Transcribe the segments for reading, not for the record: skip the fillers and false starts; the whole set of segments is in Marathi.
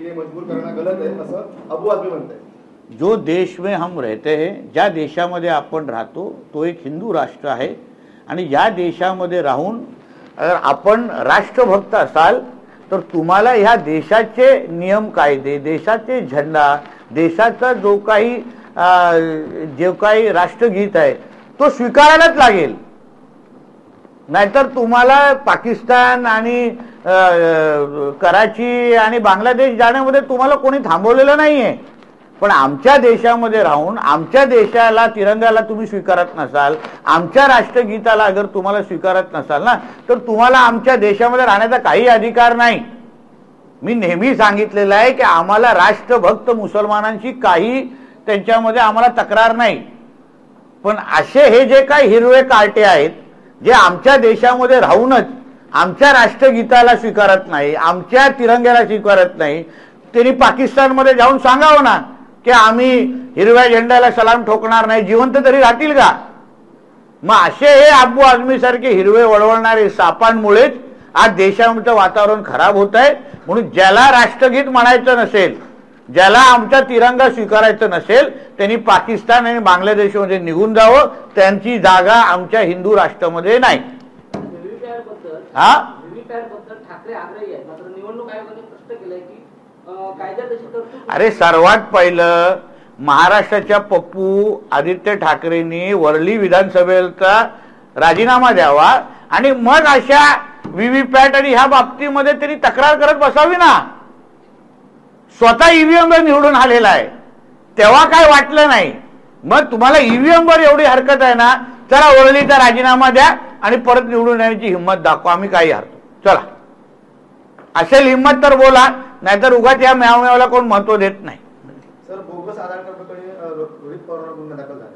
के लिए मजबूर करना गलत है असं अबू आझमी म्हणतात। जो देश में हम रहते हैं, ज्या देशामध्ये आपण राहतो तो एक हिंदू राष्ट्र आहे आणि या देशामध्ये राहून अगर आपण राष्ट्रभक्त असाल तर तुम्हाला ह्या देशाचे नियम कायदे, देशाचे झेंडा, देशाचा जो काही राष्ट्रगीत आहे तो स्वीकारायलाच लागेल। नाहीतर तुम्हाला पाकिस्तान आणि कराची आणि बांगलादेश जाण्यामध्ये तुम्हाला कोणी थांबवलेलं नाहीये। पण आमच्या देशामध्ये राहून आमच्या देशाला, तिरंगाला तुम्ही स्वीकारत नसाल, आमच्या राष्ट्रगीताला अगर तुम्हाला स्वीकारत नसाल ना, तर तुम्हाला आमच्या देशामध्ये राहण्याचा काही अधिकार नाही। मी नेहमी सांगितलेलं आहे की आम्हाला राष्ट्रभक्त मुसलमानांची काही त्यांच्यामध्ये आम्हाला तक्रार नाही, पण असे हे जे काही हिरवे कार्टे आहेत जे आमच्या देशामध्ये राहूनच आमच्या राष्ट्रगीताला स्वीकारत नाही, आमच्या तिरंग्याला स्वीकारत नाही, त्यांनी पाकिस्तानमध्ये जाऊन सांगावं ना की आम्ही हिरव्या झेंड्याला सलाम ठोकणार नाही, जिवंत तरी राहतील का? मग असे हे अबू आझमी सारखे हिरवे वळवळणारे सापांमुळेच आज देशाचं वातावरण खराब होत आहे। म्हणून ज्याला राष्ट्रगीत म्हणायचं नसेल, ज्याला आमचा तिरंगा स्वीकारायचं नसेल, त्यांनी पाकिस्तान आणि बांगलादेशमध्ये निघून जावं, त्यांची जागा आमच्या हिंदू राष्ट्रामध्ये नाही। ठाकरे आग्रही आहेत, मात्र निवडणूक आयोगाने स्पष्ट केलंय की कायद्यात अशी तरतूद। अरे सर्वात पहिलं महाराष्ट्राच्या पप्पू आदित्य ठाकरेंनी वरळी विधानसभेचा राजीनामा द्यावा आणि मग अशा व्हीव्हीपॅट आणि ह्या बाबतीमध्ये त्यांनी तक्रार करत बसावी ना। स्वतः ईव्हीएम वर निवडून आलेला आहे तेव्हा काय वाटलं नाही, मग तुम्हाला ईव्हीएम वर एवढी हरकत आहे ना, चला वरळीचा राजीनामा द्या आणि परत निवडून येण्याची हिंमत दाखवा, आम्ही काही हरतो, चला असेल हिंमत तर बोला, नाहीतर उगाच या म्यावम्यावला कोण महत्व देत नाही। सर बोगस आधार कार्ड प्रकरणी रोहित पवारांना गुन्हा दाखल झाला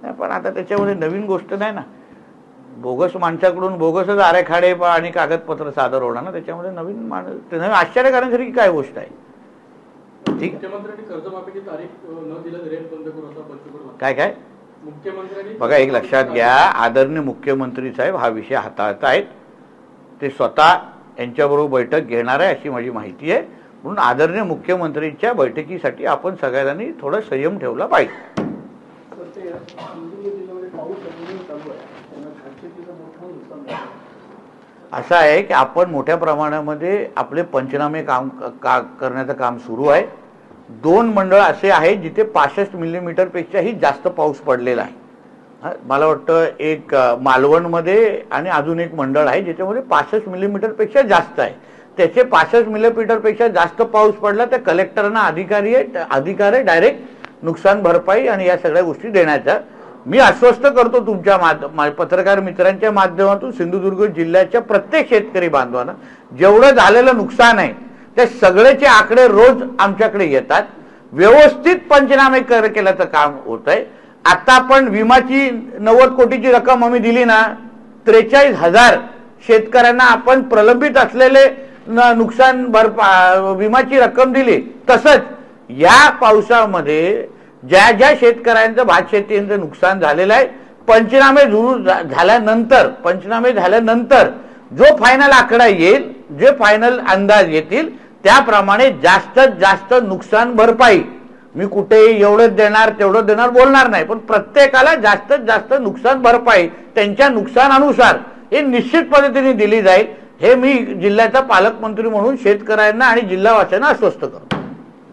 नाही, पण आता त्याच्यामध्ये नवीन गोष्ट नाही ना, बोगस माणसाकडून बोगसच आरेखाडे आणि कागदपत्र सादर होणार ना, त्याच्यामध्ये नवीन माणूस आश्चर्य करण्यासारखी काय गोष्ट आहे? ठीक, मुख्यमंत्र्यांनी कर्जमाफीची तारीख न दिल्यास रेट बंद करू असा पंतप्रधान काय काय मुख्यमंत्र्यांनी बघा, एक लक्षात घ्या, आदरणीय मुख्यमंत्री साहेब हा विषय हाताळत आहेत, ते स्वतः यांच्याबरोबर बैठक घेणार आहे अशी माझी माहिती आहे। म्हणून आदरणीय मुख्यमंत्रीच्या बैठकीसाठी आपण सगळ्यांनी थोडा संयम ठेवला पाहिजे। असं आहे की आपण मोठ्या प्रमाणामध्ये आपले पंचनामे करण्याचं काम सुरू आहे। 2 मंडळ असे आहेत जिथे 65 मिलीमीटर पेक्षाही जास्त पाऊस पडलेला आहे। मला वाटतं एक मालवणमध्ये आणि अजून एक मंडळ आहे ज्याच्यामध्ये 65 मिलीमीटर पेक्षा जास्त आहे। त्याचे 65 मिलीमीटर पेक्षा जास्त पाऊस पडला तर कलेक्टरना अधिकार आहे डायरेक्ट नुकसान भरपाई आणि या सगळ्या गोष्टी देण्याचा। मी आश्वस्त करतो तुमच्या पत्रकार मित्रांच्या माध्यमातून सिंधुदुर्ग जिल्ह्याच्या प्रत्येक शेतकरी बांधवांना जेवढं झालेलं नुकसान आहे ते सगळेचे आकडे रोज आमच्याकडे येतात, व्यवस्थित पंचनामे केल्याचं काम होत आहे। आता आपण विमाची 90 कोटीची रक्कम आम्ही दिली ना, 43,000 शेतकऱ्यांना आपण प्रलंबित असलेले नुकसान विमाची रक्कम दिली। तसंच या पावसामध्ये ज्या ज्या शेतकऱ्यांचं भात शेतीचं नुकसान झालेलं आहे, पंचनामे झाल्यानंतर जो फायनल आकडा येईल, जे फायनल अंदाज येतील त्याप्रमाणे जास्तीत जास्त नुकसान भरपाई, मी कुठेही एवढंच देणार तेवढं देणार बोलणार नाही, पण प्रत्येकाला जास्तीत जास्त नुकसान भरपाई त्यांच्या नुकसानानुसार हे निश्चित पद्धतीने दिली जाईल, हे मी जिल्ह्याचा पालकमंत्री म्हणून शेतकऱ्यांना आणि जिल्हावासियांना आश्वस्त करतो।